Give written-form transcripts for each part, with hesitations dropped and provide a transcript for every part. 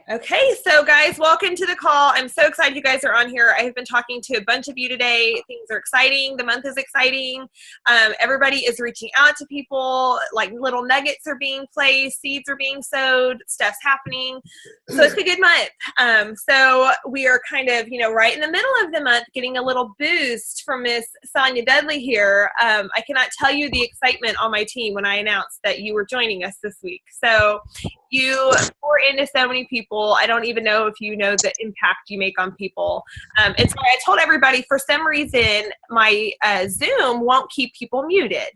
Okay, so guys, welcome to the call. I'm so excited you guys are on here. I have been talking to a bunch of you today. Things are exciting. The month is exciting. Everybody is reaching out to people. Like little nuggets are being placed, seeds are being sowed, stuff's happening. So it's a good month. So we are kind of, right in the middle of the month, getting a little boost from Miss Sonya Dudley here. I cannot tell you the excitement on my team when I announced that you were joining us this week. So you pour into so many people. I don't even know if you know the impact you make on people. And so I told everybody, for some reason, my Zoom won't keep people muted.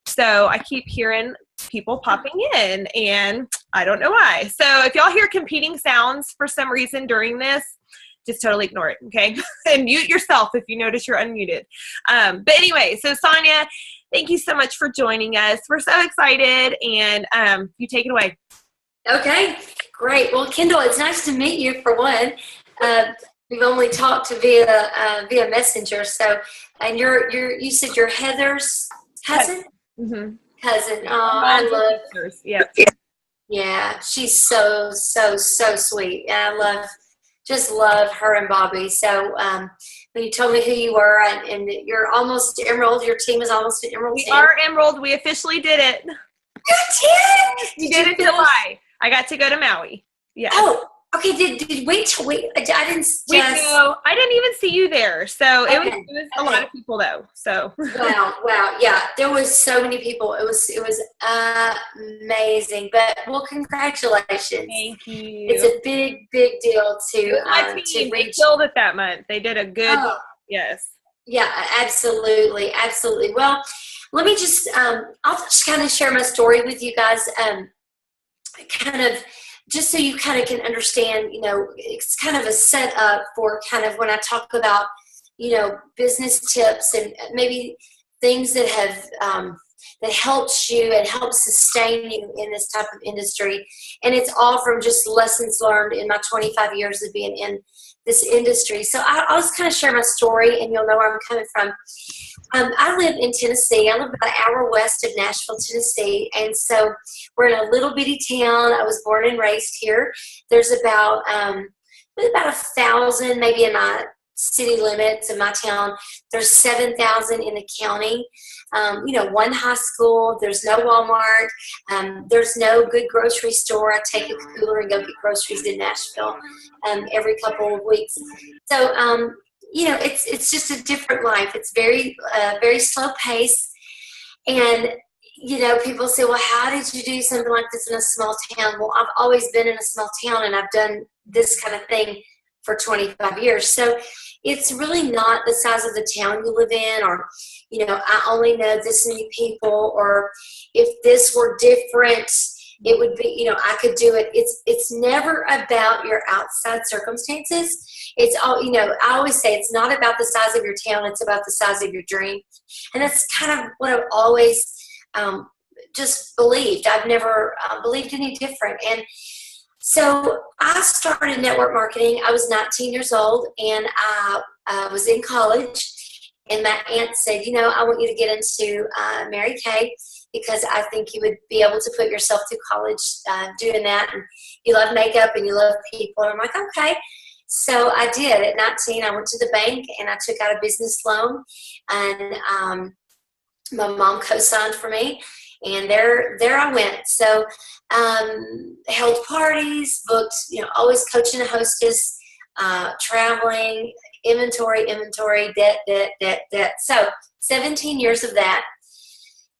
So I keep hearing people popping in, and I don't know why. So if y'all hear competing sounds for some reason during this, just totally ignore it, okay? And mute yourself if you notice you're unmuted. But anyway, so Sonya, thank you so much for joining us. We're so excited, and you take it away. Okay, great. Well, Kendall, it's nice to meet you for one. We've only talked via Messenger. So, and you said you're Heather's cousin? Mm-hmm. Cousin. Oh, I love her. Yep. Yeah, she's so sweet. And just love her and Bobby. So, when you told me who you were, and you're almost Emerald, your team is almost an Emerald team. We are Emerald. We officially did it. You did? You did it in July. I got to go to Maui. Yeah. Oh, okay. Did wait. I didn't. I didn't even see you there. So it was a lot of people though. So. Wow. Yeah, there was so many people. It was amazing. But congratulations. Thank you. It's a big deal to they killed it that month. They did a good. Yes. Yeah, absolutely. Well, let me just I'll just kind of share my story with you guys. Kind of just so you kind of can understand, it's kind of a setup for kind of when I talk about, business tips and maybe things that have that helps you and helps sustain you in this type of industry. And it's all from just lessons learned in my 25 years of being in this industry. So I'll just kind of share my story, and you'll know where I'm coming from. I live in Tennessee. I live about an hour west of Nashville, Tennessee. And so we're in a little bitty town. I was born and raised here. There's about 1,000 maybe in my city limits of my town. There's 7,000 in the county. One high school. There's no Walmart. There's no good grocery store. I take a cooler and go get groceries in Nashville every couple of weeks. So, it's just a different life. It's very slow pace. And, people say, well, how did you do something like this in a small town? Well, I've always been in a small town, and I've done this kind of thing for 25 years. So it's really not the size of the town you live in, or, I only know this many people, or if this were different, it would be, I could do it. It's never about your outside circumstances. It's all, I always say it's not about the size of your town. It's about the size of your dream. And that's kind of what I've always just believed. I've never believed any different. And so I started network marketing. I was 19 years old, and I was in college. And my aunt said, I want you to get into Mary Kay, because I think you would be able to put yourself through college doing that. And you love makeup and you love people. And I'm like, okay. So I did. At 19, I went to the bank and I took out a business loan. And my mom co-signed for me. And there I went. So held parties, booked, always coaching a hostess, traveling, inventory, debt. So 17 years of that.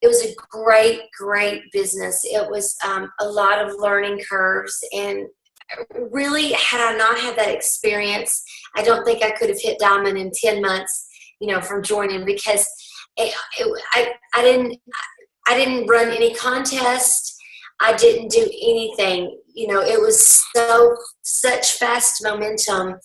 It was a great business. It was a lot of learning curves, and really, had I not had that experience, I don't think I could have hit diamond in 10 months, from joining, because I didn't run any contest. I didn't do anything. It was such fast momentum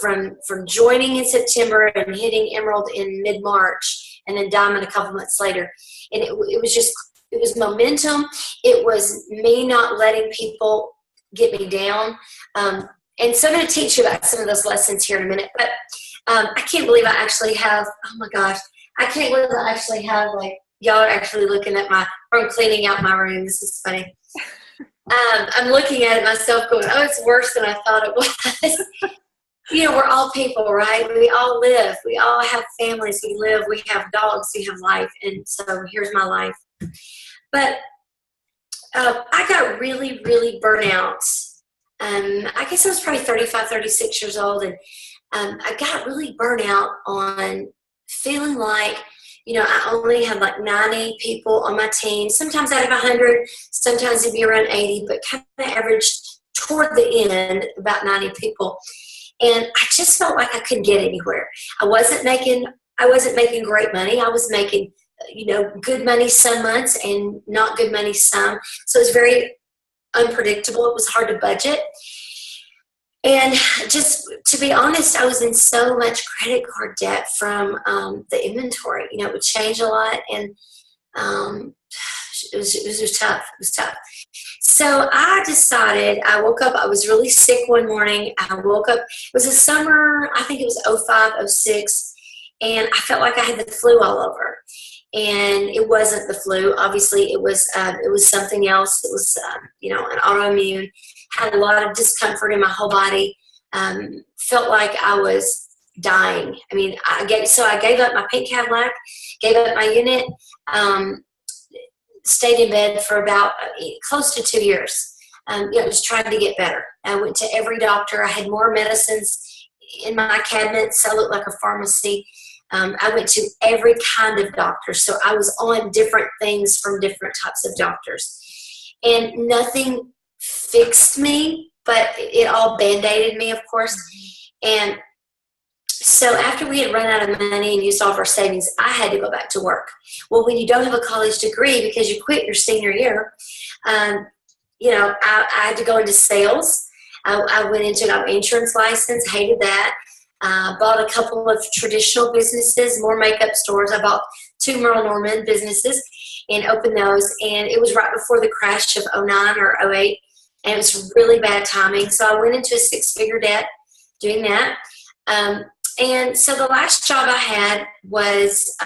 from joining in September and hitting Emerald in mid-March, and then diamond a couple months later. And it was momentum. It was me not letting people get me down. And so I'm going to teach you about some of those lessons here in a minute. But I can't believe I actually have, oh my gosh, I can't believe I actually have, like, y'all are actually looking at I'm cleaning out my room. This is funny. I'm looking at it myself going, oh, it's worse than I thought it was. We're all people, right? We all live. We all have families. We live. We have dogs. We have life. And so here's my life. But I got really, really burnt out. I guess I was probably 35, 36 years old. And I got really burnt out on feeling like, I only had like 90 people on my team. Sometimes out of 100, sometimes it'd be around 80, but kind of averaged toward the end about 90 people. And I just felt like I couldn't get anywhere. I wasn't making great money. I was making, good money some months and not good money some. So it was very unpredictable. It was hard to budget. And just to be honest, I was in so much credit card debt from the inventory. It would change a lot, and it was tough. It was tough. So I decided, I woke up, I was really sick one morning. I woke up, it was a summer, I think it was 05, 06, and I felt like I had the flu all over. And it wasn't the flu. Obviously, it was something else. It was, an autoimmune. Had a lot of discomfort in my whole body. Felt like I was dying. I mean, I gave up my pink Cadillac, gave up my unit, stayed in bed for about close to 2 years. Just trying to get better. I went to every doctor. I had more medicines in my cabinets. I looked like a pharmacy. I went to every kind of doctor. So I was on different things from different types of doctors. And nothing fixed me, but it all band-aided me, of course. And so after we had run out of money and used all of our savings, I had to go back to work. Well, when you don't have a college degree because you quit your senior year, I had to go into sales. I went into an insurance license, hated that. Bought a couple of traditional businesses, more makeup stores. I bought 2 Merle Norman businesses and opened those. And it was right before the crash of 09 or 08. And it was really bad timing. So I went into a 6-figure debt doing that. And so the last job I had was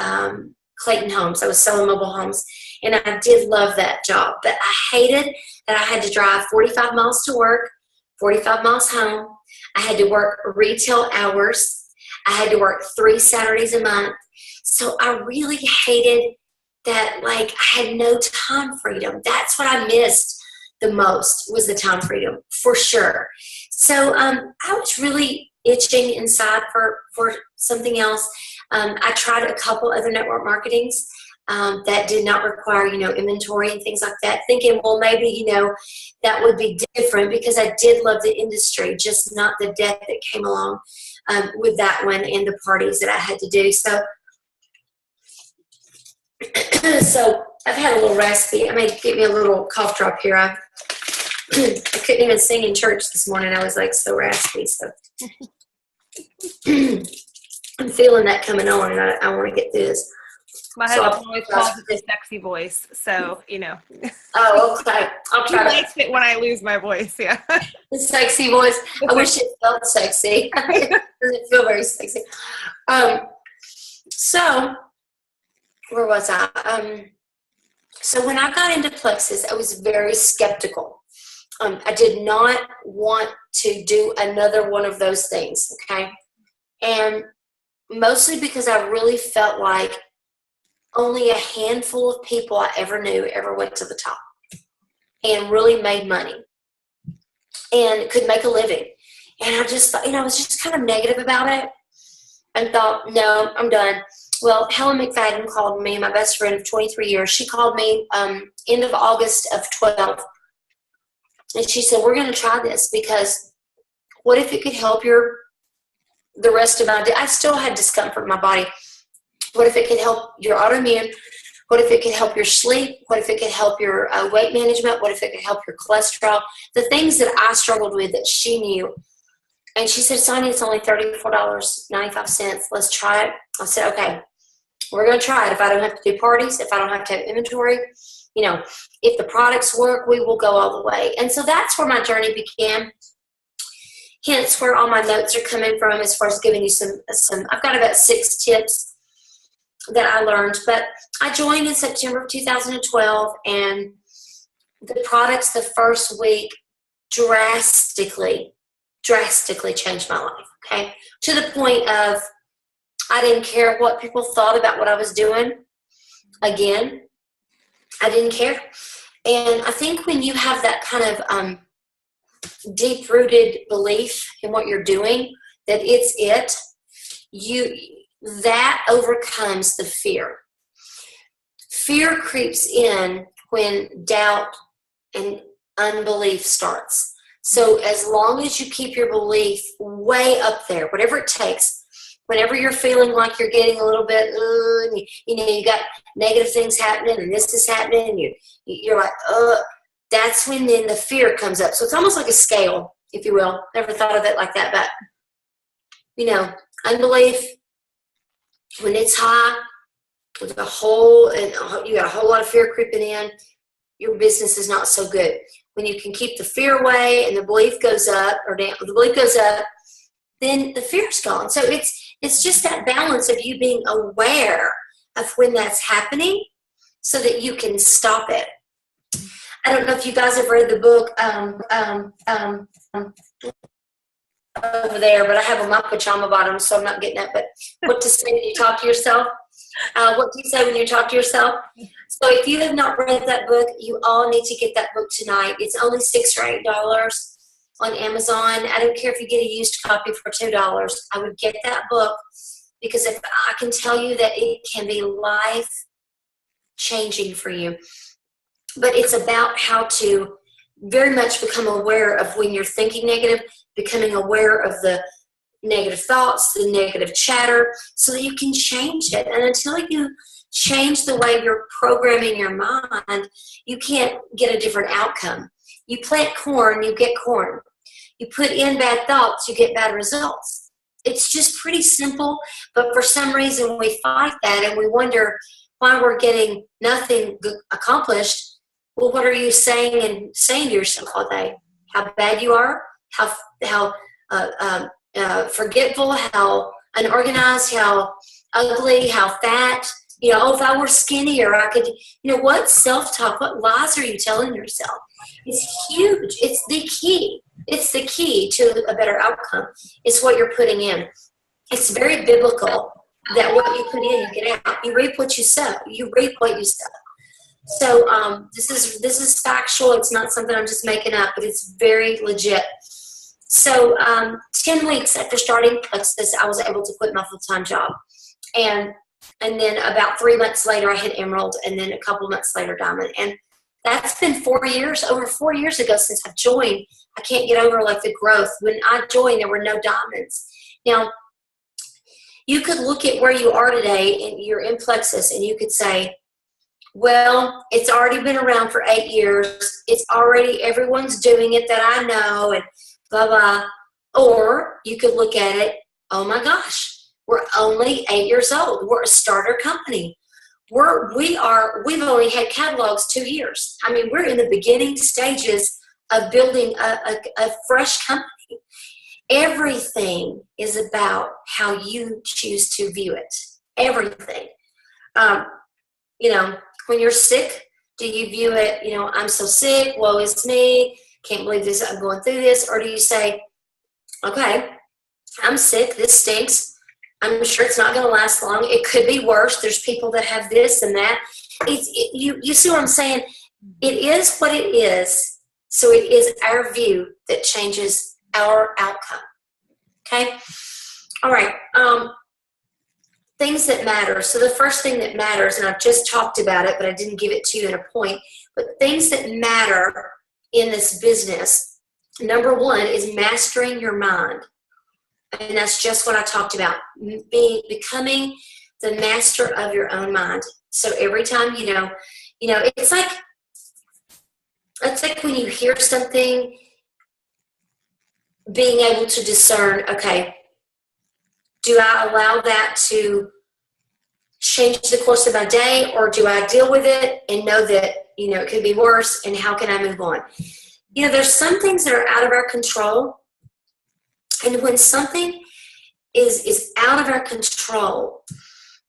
Clayton Homes. I was selling mobile homes. And I did love that job. But I hated that I had to drive 45 miles to work, 45 miles home. I had to work retail hours. I had to work 3 Saturdays a month. So I really hated that, like, I had no time freedom. That's what I missed the most, was the time freedom, for sure. So I was really itching inside for something else. I tried a couple other network marketings that did not require, inventory and things like that, thinking, well, maybe, that would be different, because I did love the industry, just not the debt that came along with that one and the parties that I had to do. So, so I've had a little raspy. I may get me a little cough drop here. I couldn't even sing in church this morning. I was like so raspy. So I'm feeling that coming on, and I want to get through this. My husband always calls it the sexy voice, so Oh, okay. I'll try. He likes it when I lose my voice. Yeah, the sexy voice. I wish it felt sexy. It doesn't feel very sexy. So where was I? So when I got into Plexus, I was very skeptical. I did not want to do another one of those things. Okay, and mostly because I really felt like only a handful of people I ever knew ever went to the top and really made money and could make a living. And I just thought, I was just kind of negative about it and thought, no, I'm done. Well, Helen McFadden called me, my best friend of 23 years. She called me end of August of 12. And she said, we're going to try this, because what if it could help the rest of my day? I still had discomfort in my body. What if it could help your autoimmune? What if it could help your sleep? What if it could help your weight management? What if it could help your cholesterol? The things that I struggled with that she knew. And she said, Sonya, it's only $34.95. Let's try it. I said, okay, we're going to try it. If I don't have to do parties, if I don't have to have inventory, if the products work, we will go all the way. And so that's where my journey began. Hence where all my notes are coming from, as far as giving you some I've got about 6 tips that I learned. But I joined in September of 2012, and the products the first week drastically changed my life, okay? To the point of I didn't care what people thought about what I was doing. Again, I didn't care. And I think when you have that kind of deep-rooted belief in what you're doing, that it's it, that overcomes the fear. Fear creeps in when doubt and unbelief starts. So as long as you keep your belief way up there, whatever it takes, whenever you're feeling like you're getting a little bit, you got negative things happening and this is happening, and you're like, that's when then the fear comes up. So it's almost like a scale, if you will. Never thought of it like that, but unbelief, when it's high, with you got a whole lot of fear creeping in, your business is not so good. When you can keep the fear away and the belief goes up or down, the belief goes up, then the fear's gone. So it's just that balance of you being aware of when that's happening so that you can stop it. I don't know if you guys have read the book over there, but I have on my pajama bottoms, so I'm not getting that. But what to say when you talk to yourself? What do you say when you talk to yourself? So if you have not read that book, you all need to get that book tonight. It's only $6 or $8 on Amazon. I don't care if you get a used copy for $2. I would get that book because if I can tell you that it can be life-changing for you. But it's about how to very much become aware of when you're thinking negative, becoming aware of the negative thoughts, the negative chatter, so that you can change it. And until you change the way you're programming your mind, you can't get a different outcome. You plant corn, you get corn. You put in bad thoughts, you get bad results. It's just pretty simple, but for some reason we fight that and we wonder why we're getting nothing accomplished. Well, what are you saying to yourself all day? How bad you are, how forgetful, how unorganized, how ugly, how fat. If I were skinnier, I could, what self-talk, what lies are you telling yourself? It's huge. It's the key. It's the key to a better outcome. It's what you're putting in. It's very biblical that what you put in, you get out. You reap what you sow. You reap what you sow. So this is factual. It's not something I'm just making up, but it's very legit. So 10 weeks after starting Plexus, I was able to quit my full-time job. And then about 3 months later, I hit Emerald, and then a couple months later, Diamond. And that's been 4 years, over 4 years ago since I've joined. I can't get over the growth. When I joined, there were no diamonds. Now, you could look at where you are today, and you're in Plexus, and you could say, well, it's already been around for 8 years. It's already, everyone's doing it that I know, and blah, blah. Or you could look at it, oh my gosh, we're only 8 years old. We're a starter company. We've only had catalogs 2 years. I mean, we're in the beginning stages of building a fresh company. Everything is about how you choose to view it. Everything. When you're sick, do you view it, I'm so sick, woe is me, can't believe this, I'm going through this? Or do you say, okay, I'm sick, this stinks, I'm sure it's not going to last long, it could be worse, there's people that have this and that. You see what I'm saying? It is what it is, so it is our view that changes our outcome. Okay? All right. Things that matter. So the first thing that matters, and I've just talked about it, but I didn't give it to you in a point, but things that matter in this business, number one is mastering your mind. And that's just what I talked about, becoming the master of your own mind. So every time, it's like when you hear something, being able to discern, okay, do I allow that to change the course of my day, or do I deal with it and know that, it could be worse, and how can I move on? There's some things that are out of our control, and when something is out of our control,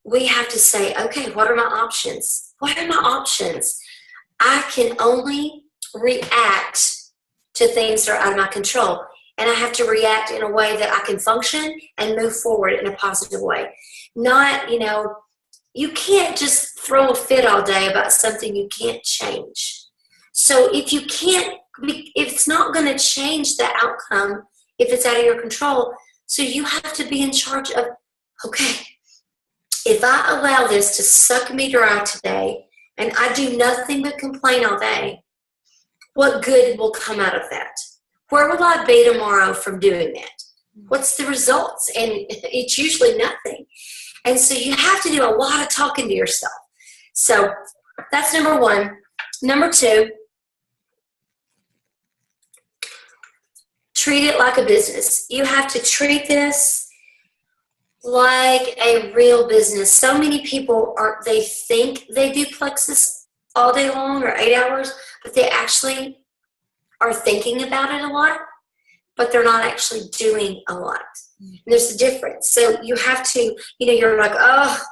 we have to say, okay, what are my options? What are my options? I can only react to things that are out of my control. And I have to react in a way that I can function and move forward in a positive way. Not, you can't just throw a fit all day about something you can't change. So if it's not going to change the outcome, if it's out of your control, so you have to be in charge of, okay, if I allow this to suck me dry today and I do nothing but complain all day, what good will come out of that? Where will I be tomorrow from doing that? What's the results? And it's usually nothing. And so you have to do a lot of talking to yourself. So that's number one. Number two, treat it like a business. You have to treat this like a real business. So many people they think they do Plexus all day long or 8 hours, but they actually are thinking about it a lot, but they're not actually doing a lot. And there's a difference. So you have to, you're like, I've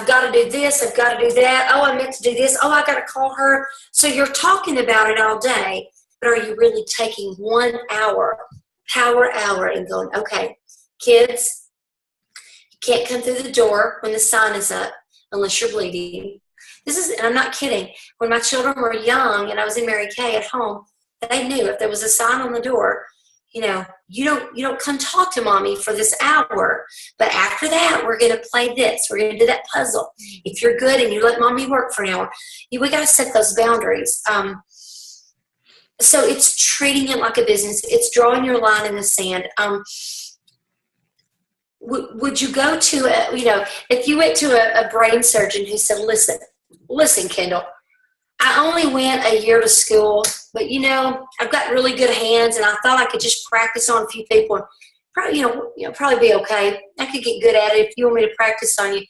got to do this, I've got to do that. Oh, I meant to do this. Oh, I got to call her. So you're talking about it all day, but are you really taking 1 hour, power hour, and going, okay, kids, you can't come through the door when the sign is up unless you're bleeding. And I'm not kidding. When my children were young and I was in Mary Kay at home, they knew if there was a sign on the door, you don't come talk to mommy for this hour. But after that, we're going to play this. We're going to do that puzzle. If you're good and you let mommy work for an hour, we got to set those boundaries. So it's treating it like a business. It's drawing your line in the sand. Would you go to if you went to a brain surgeon who said, listen, Kendall, I only went a year to school, but I've got really good hands, and I thought I could just practice on a few people, and probably be okay. I could get good at it if you want me to practice on you.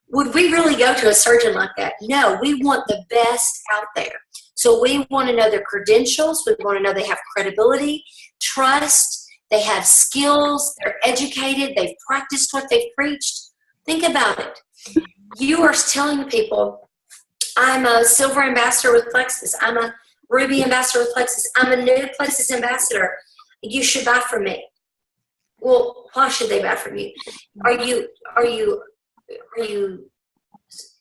Would we really go to a surgeon like that? No, we want the best out there. So we want to know their credentials. We want to know they have credibility, trust, they have skills, they're educated, they've practiced what they've preached. Think about it. You are telling people, I'm a silver ambassador with Plexus. I'm a ruby ambassador with Plexus. I'm a new Plexus ambassador. You should buy from me. Well, why should they buy from you? Are you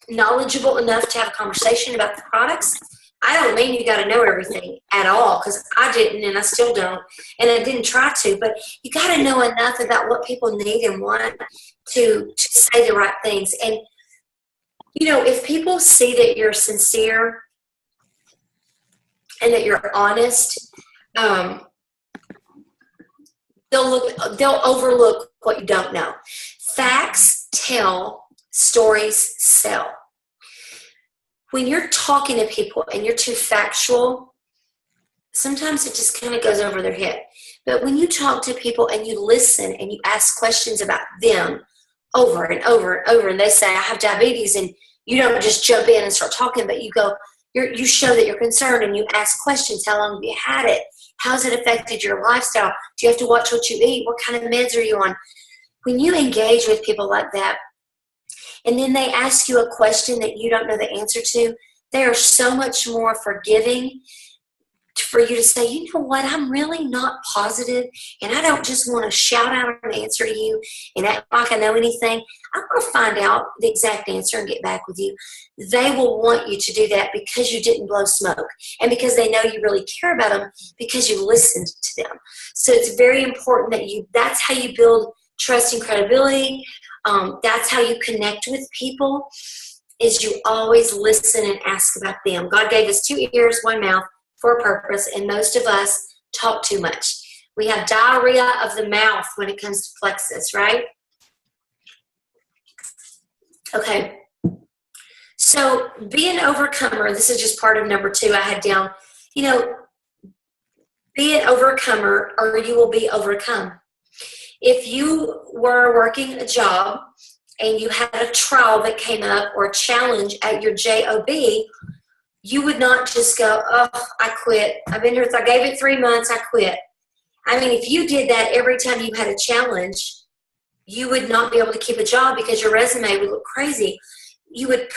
knowledgeable enough to have a conversation about the products? I don't mean you got to know everything at all, because I didn't, and I still don't, and I didn't try to. But you got to know enough about what people need and want to say the right things. And if people see that you're sincere and that you're honest, they'll overlook what you don't know. Facts tell, stories sell. When you're talking to people and you're too factual, sometimes it just kind of goes over their head. But when you talk to people and you listen and you ask questions about them over and over and over, and they say, I have diabetes, and you don't just jump in and start talking, but you show that you're concerned, and you ask questions. How long have you had it? How's it affected your lifestyle? Do you have to watch what you eat? What kind of meds are you on? When you engage with people like that, and then they ask you a question that you don't know the answer to, they are so much more forgiving for you to say, you know what, I'm really not positive, and I don't just want to shout out an answer to you and act like I know anything. I'm going to find out the exact answer and get back with you. They will want you to do that because you didn't blow smoke, and because they know you really care about them, because you listened to them. So it's very important that that's how you build trust and credibility. That's how you connect with people, is you always listen and ask about them. God gave us 2 ears, 1 mouth for a purpose, and most of us talk too much. We have diarrhea of the mouth when it comes to Plexus, right? Okay. So be an overcomer. This is just part of number 2 I had down. Be an overcomer, or you will be overcome. If you were working a job and you had a trial that came up, or a challenge at your job, you would not just go, oh, I quit. I've been here, I gave it 3 months, I quit. I mean, if you did that every time you had a challenge, you would not be able to keep a job, because your resume would look crazy. you would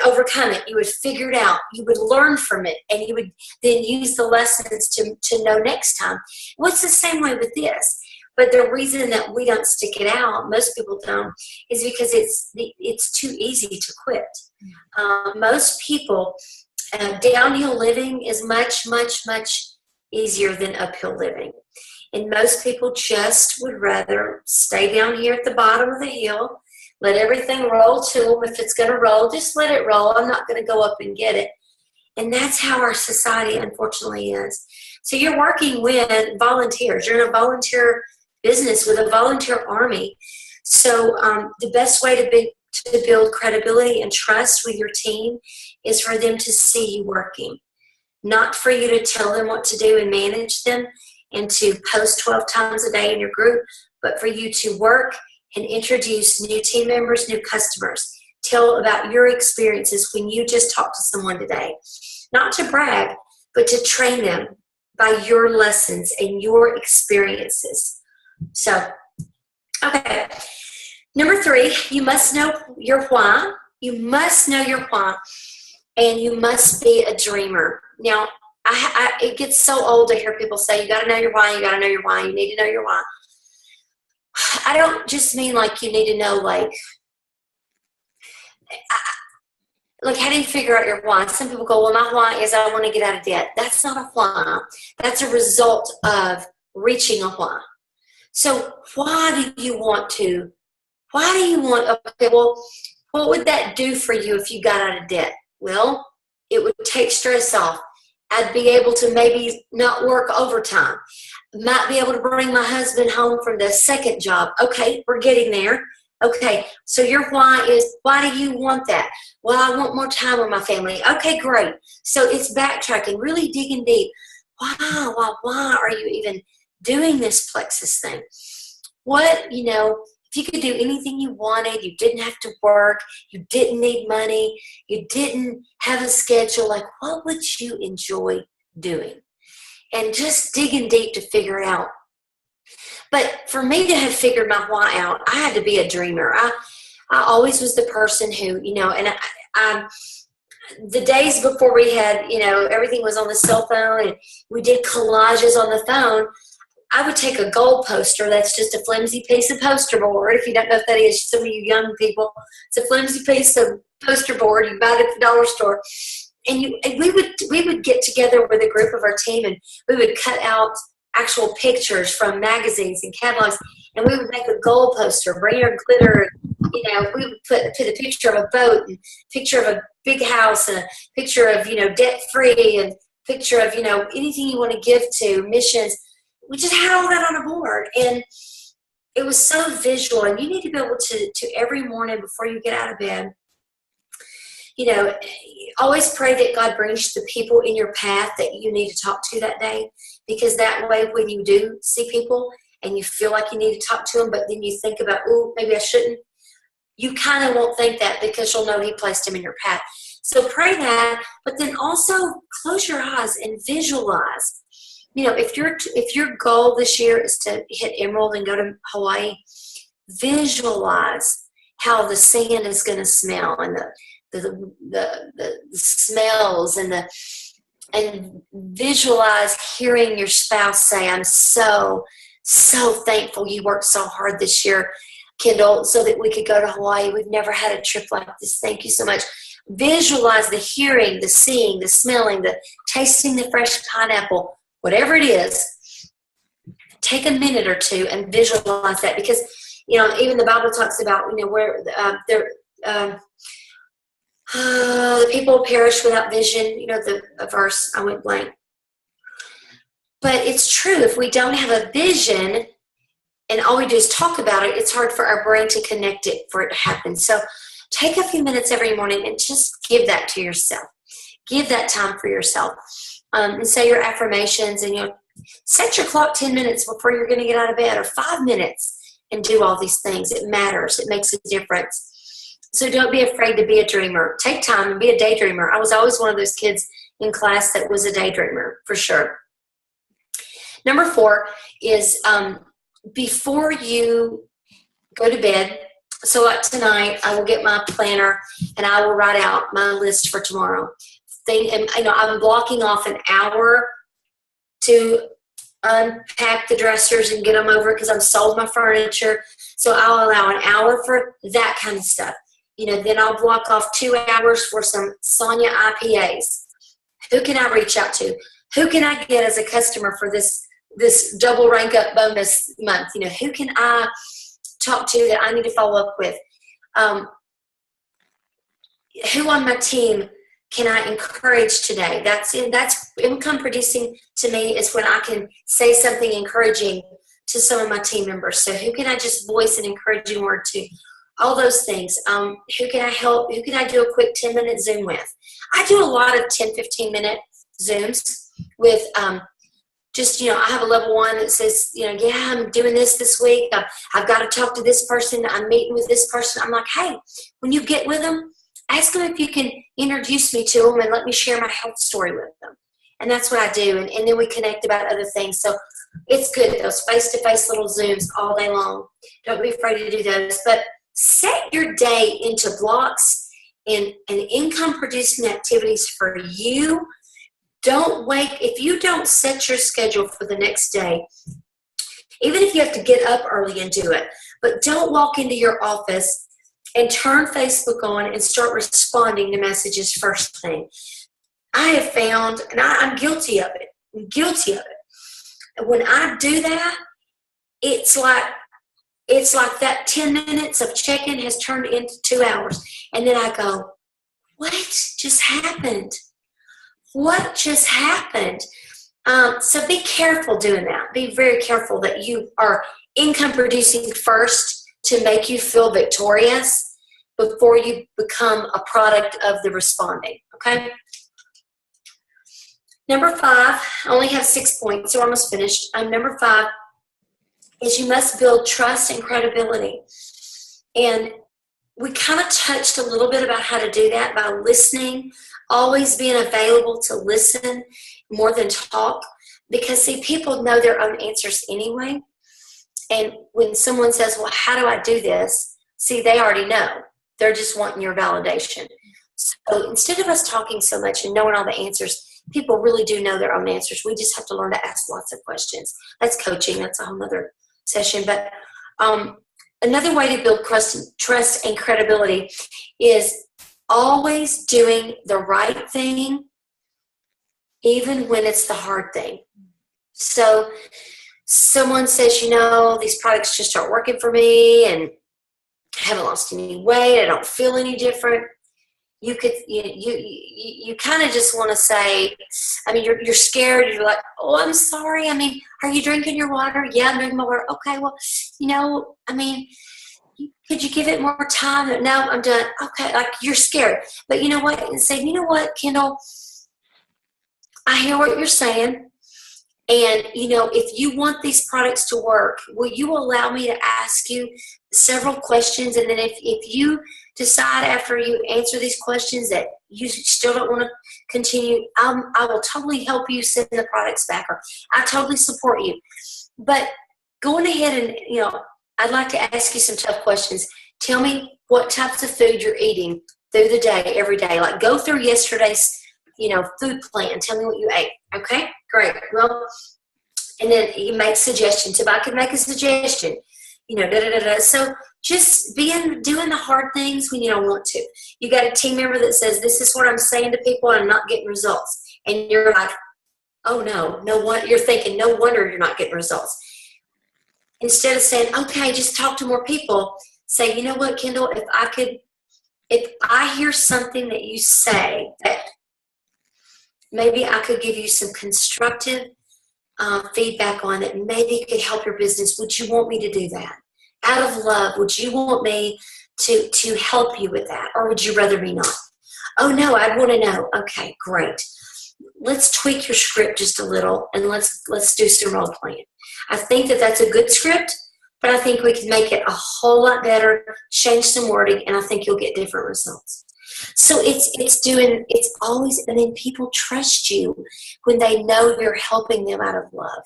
overcome it. You would figure it out. You would learn from it, and you would then use the lessons to know next time. Well, it's the same way with this. But the reason that we don't stick it out, most people don't, is because it's too easy to quit. Most people, downhill living is much, much, much easier than uphill living. And most people just would rather stay down here at the bottom of the hill, let everything roll to them. If it's going to roll, just let it roll. I'm not going to go up and get it. And that's how our society, unfortunately, is. So you're working with volunteers. You're in a volunteer business with a volunteer army. So the best way to build credibility and trust with your team is for them to see you working. Not for you to tell them what to do and manage them and to post 12 times a day in your group, but for you to work and introduce new team members, new customers. Tell about your experiences when you just talked to someone today. Not to brag, but to train them by your lessons and your experiences. So, okay. Number 3, you must know your why. You must know your why, and you must be a dreamer. Now, it gets so old to hear people say, you got to know your why, you got to know your why, you need to know your why. I don't just mean like you need to know like how do you figure out your why? Some people go, well, my why is I want to get out of debt. That's not a why. That's a result of reaching a why. So why do you want, okay, well, what would that do for you if you got out of debt? Well, it would take stress off. I'd be able to maybe not work overtime. Might be able to bring my husband home from the second job. Okay, we're getting there. Okay, so your why is, why do you want that? Well, I want more time with my family. Okay, great. So it's backtracking, really digging deep. Why are you even doing this Plexus thing? What, if you could do anything you wanted, you didn't have to work, you didn't need money, you didn't have a schedule, like what would you enjoy doing? And just digging deep to figure it out. But for me to have figured my why out, I had to be a dreamer. I always was the person who, and I the days before we had, everything was on the cell phone and we did collages on the phone, I would take a goal poster that's just a flimsy piece of poster board. If you don't know what that is, some of you young people, it's a flimsy piece of poster board. You buy it at the dollar store. And we would get together with a group of our team and we would cut out actual pictures from magazines and catalogs, and we would make a goal poster, bring your glitter, we would put a picture of a boat and a picture of a big house and a picture of, debt-free and picture of, anything you want to give to missions. We just had all that on a board, and it was so visual, and you need to be able to every morning before you get out of bed, always pray that God brings the people in your path that you need to talk to that day, because that way when you do see people and you feel like you need to talk to them, but then you think about, oh, maybe I shouldn't, you kind of won't think that because you'll know He placed them in your path. So pray that, but then also close your eyes and visualize. If your goal this year is to hit Emerald and go to Hawaii, visualize how the sand is going to smell and the smells and visualize hearing your spouse say, I'm so thankful you worked so hard this year, Kendall, so that we could go to Hawaii. We've never had a trip like this. Thank you so much. Visualize the hearing, the seeing, the smelling, the tasting the fresh pineapple, whatever it is. Take a minute or two and visualize that, because even the Bible talks about where the people perish without vision. The verse, I went blank. But it's true. If we don't have a vision and all we do is talk about it, it's hard for our brain to connect it for it to happen. So take a few minutes every morning and just give that to yourself. Give that time for yourself. And say your affirmations, and set your clock 10 minutes before you're going to get out of bed, or 5 minutes, and do all these things. It matters. It makes a difference. So don't be afraid to be a dreamer. Take time and be a daydreamer. I was always one of those kids in class that was a daydreamer, for sure. Number 4 is before you go to bed, So like tonight, I will get my planner and I will write out my list for tomorrow. And I'm blocking off an hour to unpack the dressers and get them over because I've sold my furniture. So I'll allow an hour for that kind of stuff. Then I'll block off 2 hours for some Sonya IPAs. Who can I reach out to? Who can I get as a customer for this double rank up bonus month? Who can I talk to that I need to follow up with? Who on my team can I encourage today? That's income producing to me, is when I can say something encouraging to some of my team members. So who can I just voice an encouraging word to? All those things. Who can I help? Who can I do a quick 10-minute Zoom with? I do a lot of 10, 15-minute Zooms with I have a level 1 that says, yeah, I'm doing this week. I've got to talk to this person. I'm meeting with this person. I'm like, hey, when you get with them, ask them if you can introduce me to them and let me share my health story with them. And that's what I do. And then we connect about other things. So it's good, those face-to-face little Zooms all day long. Don't be afraid to do those. But set your day into blocks and income-producing activities for you. Don't wait. If you don't set your schedule for the next day, even if you have to get up early and do it, but don't walk into your office and turn Facebook on and start responding to messages first thing. I have found, and I'm guilty of it. When I do that, it's like that 10 minutes of check-in has turned into 2 hours. And then I go, what just happened? What just happened? So be careful doing that. Be very careful that you are income producing first to make you feel victorious before you become a product of the responding, okay? Number 5, I only have 6 points, so we're almost finished. Number 5 is you must build trust and credibility. And we kind of touched a little bit about how to do that by listening, always being available to listen more than talk. Because, see, people know their own answers anyway. And when someone says, well, how do I do this? See, they already know. They're just wanting your validation. So instead of us talking so much and knowing all the answers, people really do know their own answers. We just have to learn to ask lots of questions. That's coaching. That's a whole other session. But another way to build trust and credibility is always doing the right thing, even when it's the hard thing. So someone says, these products just aren't working for me and I haven't lost any weight. I don't feel any different. You kind of just want to say, you're scared. You're like, oh, I'm sorry. Are you drinking your water? Yeah, I'm drinking my water. Okay, well, could you give it more time? No, I'm done. Okay, like you're scared. But you know what? And say, you know what, Kendall? I hear what you're saying. And, if you want these products to work, will you allow me to ask you several questions? And then if you decide after you answer these questions that you still don't want to continue, I will totally help you send the products back, or I totally support you. But going ahead and, I'd like to ask you some tough questions. Tell me what types of food you're eating through the day, every day. Like, go through yesterday's, food plan. Tell me what you ate. Okay, great. Well, and then you make suggestions. If I could make a suggestion, So just doing the hard things when you don't want to. You got a team member that says, this is what I'm saying to people and I'm not getting results. And you're like, oh you're thinking, no wonder you're not getting results. Instead of saying, okay, just talk to more people, say, you know what, Kendall, if I hear something that you say that maybe I could give you some constructive feedback on that maybe could help your business, would you want me to do that? Out of love, would you want me to help you with that? Or would you rather me not? Oh, no, I want to know. Okay, great. Let's tweak your script just a little and let's do some role playing. I think that that's a good script, but I think we can make it a whole lot better, change some wording, and I think you'll get different results. So it's always, and then people trust you when they know you're helping them out of love.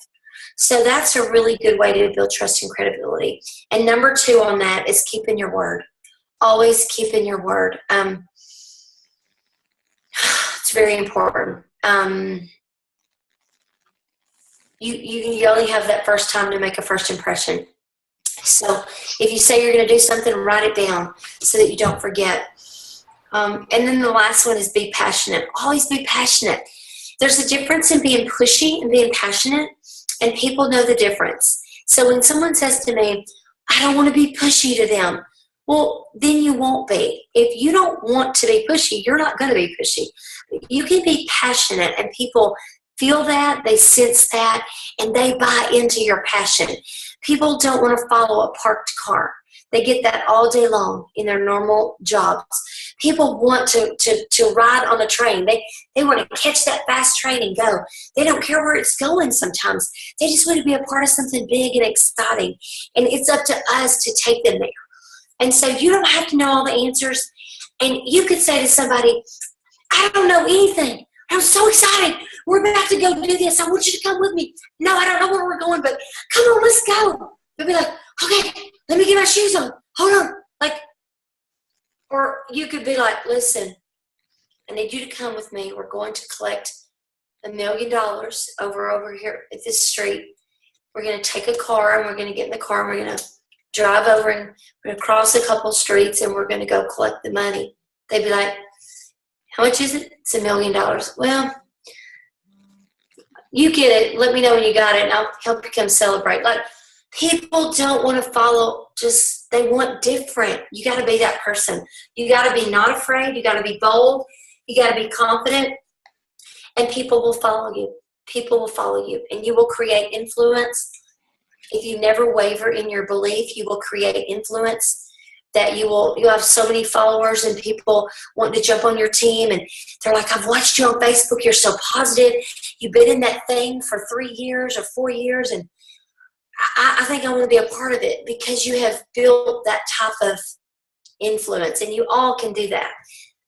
So that's a really good way to build trust and credibility. And number 2 on that is keeping your word. Always keeping your word. It's very important. You only have that first time to make a first impression. So if you say you're going to do something, write it down so that you don't forget. And then the last one is be passionate. Always be passionate. There's a difference in being pushy and being passionate, and people know the difference. So when someone says to me, I don't want to be pushy to them, well, then you won't be. If you don't want to be pushy, you're not going to be pushy. You can be passionate, and people feel that, they sense that, and they buy into your passion. People don't want to follow a parked car. They get that all day long in their normal jobs. People want to ride on a train. They want to catch that fast train and go. They don't care where it's going sometimes. They just want to be a part of something big and exciting. And it's up to us to take them there. And so you don't have to know all the answers. And you could say to somebody, I don't know anything. I'm so excited. We're about to go do this. I want you to come with me. No, I don't know where we're going, but come on, let's go. They'll be like, okay, let me get my shoes on. Hold on. Or you could be like, listen, I need you to come with me. We're going to collect $1 million over here at this street. We're going to take a car, and we're going to get in the car, and we're going to drive over, and we're going to cross a couple streets, and we're going to go collect the money. They'd be like, how much is it? It's $1 million. Well, you get it. Let me know when you got it, and I'll help you come celebrate. Like, people don't want to follow, they want different. You got to be that person. You got to be not afraid. You got to be bold. You got to be confident, and people will follow you. People will follow you, and you will create influence. If you never waver in your belief, you will create influence. That you'll have so many followers, and people want to jump on your team, and they're like, I've watched you on Facebook. You're so positive. You've been in that thing for 3 years or 4 years, and I think I want to be a part of it, because you have built that type of influence, and you all can do that.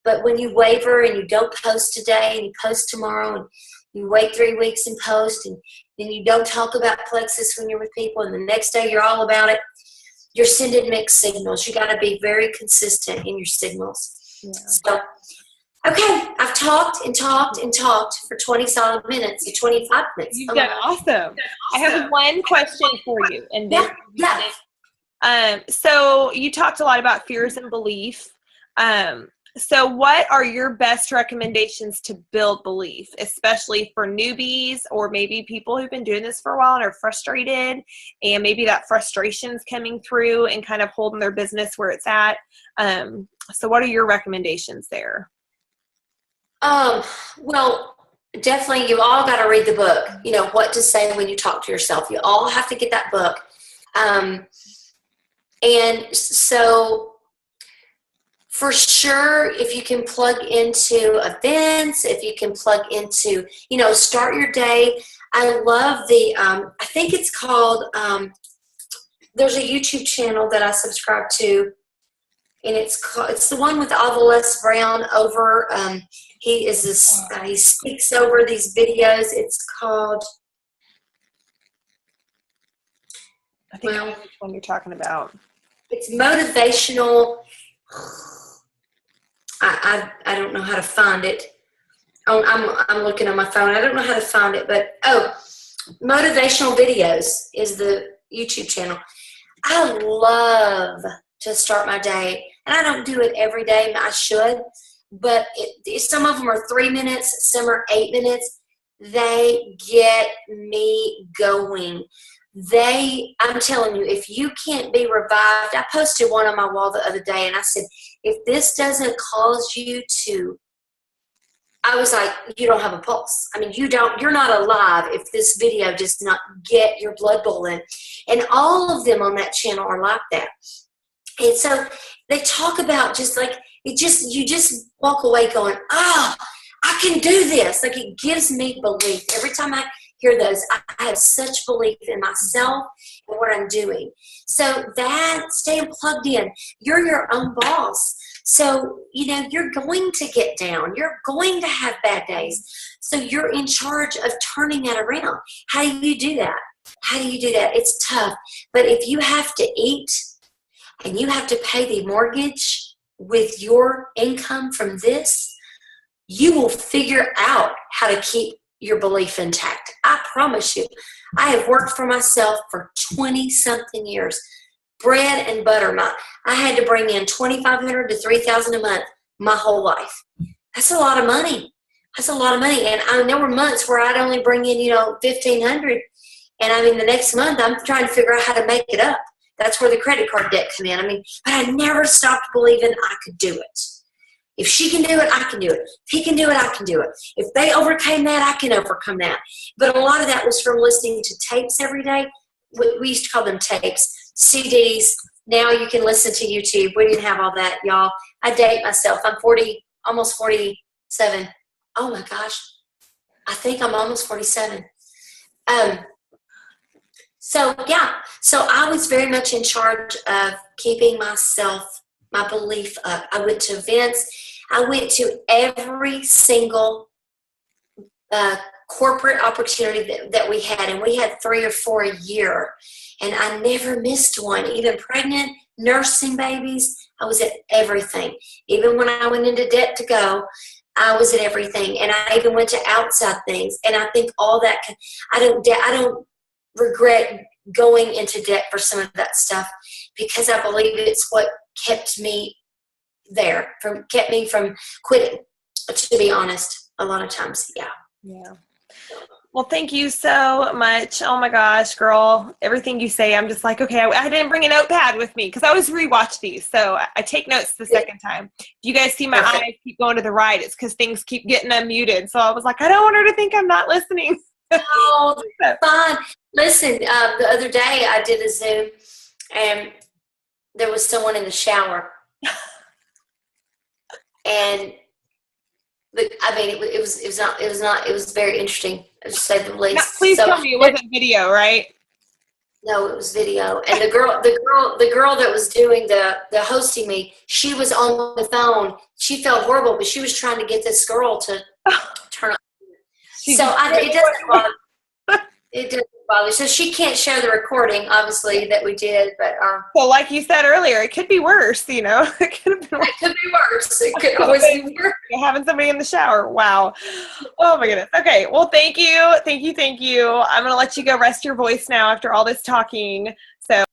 But when you waver and you don't post today and you post tomorrow, and you wait 3 weeks and post, and then you don't talk about Plexus when you're with people, and the next day you're all about it, you're sending mixed signals. You got to be very consistent in your signals. Yeah. So, okay, I've talked and talked and talked for 20 solid minutes, 25 minutes. You've done awesome. I have one question for you. And then so you talked a lot about fears and belief. So what are your best recommendations to build belief, especially for newbies, or maybe people who've been doing this for a while and are frustrated, and maybe that frustration's coming through and kind of holding their business where it's at? So what are your recommendations there? Well, definitely you all got to read the book, What to Say When You Talk to Yourself. You all have to get that book. And so for sure, if you can plug into events, if you can plug into, start your day. I love I think it's called, there's a YouTube channel that I subscribe to, and it's the one with all the Les Brown over, he speaks over these videos. It's called, I think I know which one you're talking about. It's motivational. I don't know how to find it. I'm looking on my phone. I don't know how to find it, but Motivational Videos is the YouTube channel. I love to start my day, and I don't do it every day. I should, but some of them are 3 minutes, some are 8 minutes. They get me going. I'm telling you, if you can't be revived, I posted one on my wall the other day, and I said, if this doesn't cause you to, I was like, you don't have a pulse. I mean, you're not alive if this video does not get your blood boiling. And all of them on that channel are like that. And so they talk about you just walk away going, oh, I can do this. Like, it gives me belief. Every time I hear those, I have such belief in myself and what I'm doing. So staying plugged in. You're your own boss. So, you're going to get down. You're going to have bad days. So you're in charge of turning that around. How do you do that? How do you do that? It's tough. But if you have to eat and you have to pay the mortgage with your income from this, you will figure out how to keep your belief intact. I promise you. I have worked for myself for 20-something years. Bread and butter. I had to bring in $2,500 to $3,000 a month my whole life. That's a lot of money. That's a lot of money. And there were months where I'd only bring in, $1,500. And the next month I'm trying to figure out how to make it up. That's where the credit card debt come in. But I never stopped believing I could do it. If she can do it, I can do it. If he can do it, I can do it. If they overcame that, I can overcome that. But a lot of that was from listening to tapes every day. We used to call them tapes, CDs. Now you can listen to YouTube. We didn't have all that, y'all. I date myself. I'm 40, almost 47. Oh my gosh. I think I'm almost 47. So I was very much in charge of keeping my belief up. I went to events. I went to every single corporate opportunity that we had, and we had 3 or 4 a year, and I never missed one. Even pregnant, nursing babies, I was at everything. Even when I went into debt to go, I was at everything, and I even went to outside things. And I think all that I don't regret going into debt for some of that stuff, because I believe it's what kept me kept me from quitting, to be honest, a lot of times. Yeah. Well, thank you so much. Oh my gosh, girl, everything you say, I'm just like, okay, I didn't bring a notepad with me because I always rewatch these. So I take notes the second time. If you guys see my eyes keep going to the right, it's because things keep getting unmuted. So I was like, I don't want her to think I'm not listening. Oh, fine. Listen, the other day I did a Zoom and there was someone in the shower. And it was very interesting, to say the least. Now, please tell me it wasn't video, right? No, it was video. And the girl that was doing the hosting me, she was on the phone. She felt horrible, but she was trying to get this girl to turn on. It doesn't bother. It doesn't bother. So she can't share the recording, obviously, that we did. But well, like you said earlier, it could be worse. It could have been worse. It could be worse. It could always be worse. Having somebody in the shower. Wow. Oh my goodness. Okay. Well, thank you. I'm going to let you go rest your voice now after all this talking. So.